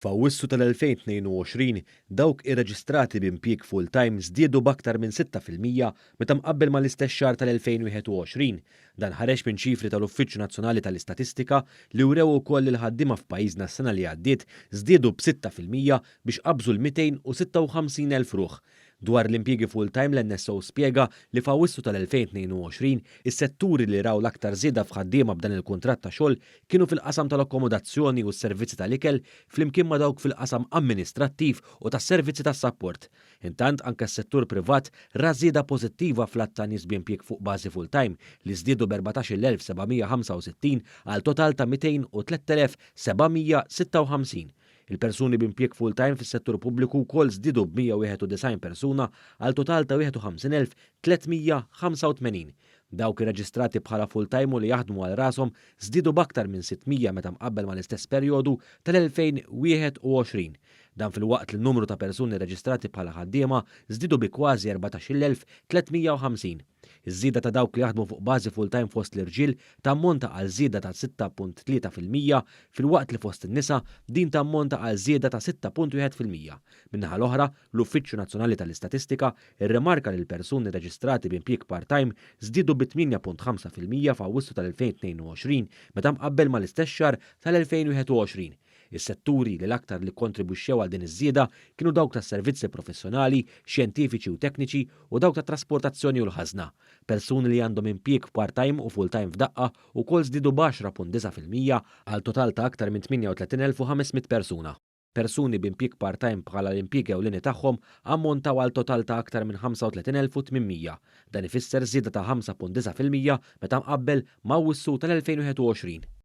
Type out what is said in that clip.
F'Awwissu tal-2022 dawk irreġistrati b'impjieg full-time żdiedu b'aktar minn 6% meta mqabbel mal-istess xahar tal-2021. Dan ħareġ minn ċifri tal-Uffiċċju Nazzjonali tal-Istatistika li wrew ukoll li l-ħaddiema f'pajjiżna s-sena li għaddiet żdiedu b'6% biex qabżu l-256,000 ruħ. Dwar l-impjiegi full-time l-NSO spjega li f'Awwissu tal-2022 is-setturi li raw l-aktar żieda f'ħaddiema b'dan il-kuntratt ta' xogħol kienu fil-qasam tal-akkomodazzjoni u s-servizzi tal-ikel flimkien ma' dawk fil-qasam amministrattiv u tas-servizzi tas-sapport. Intant anke s-settur privat ra żieda pożittiva fl-att ta' nies b'impjieg fuq bażi full-time li żdiedu b'14,765 għal total ta' 203,756. Il-persuni b'impjieg full-time fis-settur pubbliku wkoll żdiedu b'191 persuna għal total ta' 51,385. Dawk irreġistrati bħala full-time u li jaħdmu għal rashom żdiedu b'aktar minn 600 meta mqabbel mal-istess perjodu tal-2021. Dan fil-waqt li n-numru ta' persuni reġistrati bħala ħaddiema żdiedu bi kważi 14,350. Iż-żieda ta' dawk li jaħdmu fuq bażi full-time fost l-irġiel tammonta għal żieda ta' 6.3% fil-waqt li fost in-nisa din tammonta għal żieda ta' 6.1%. Min-naħa l-oħra, l-Uffiċċju Nazzjonali tal-Istatistika irremarka li l-persuni reġistrati b'impjieg part-time żdiedu bi 8.5% f'Awwissu tal-2022 meta mqabbel mal-istess xahar tal-2021. Is-setturi li l-aktar li kontribwixxew għal din iż-żieda kienu dawk tas-servizzi professjonali, xjentifiċi u tekniċi u dawk tat-trasportazzjoni u l-ħażna. Persuni li għandhom impjieg part-time u full-time f'daqqa wkoll żdiedu b'10.9% għal total ta' aktar minn 38,500 persuna. Persuni b'impjieg part-time bħala l-impjieg ewlieni tagħhom ammontaw għal total ta' aktar minn 35,800. Dan ifisser żieda ta' 5.9% meta mqabbel ma' Awwissu tal-2021.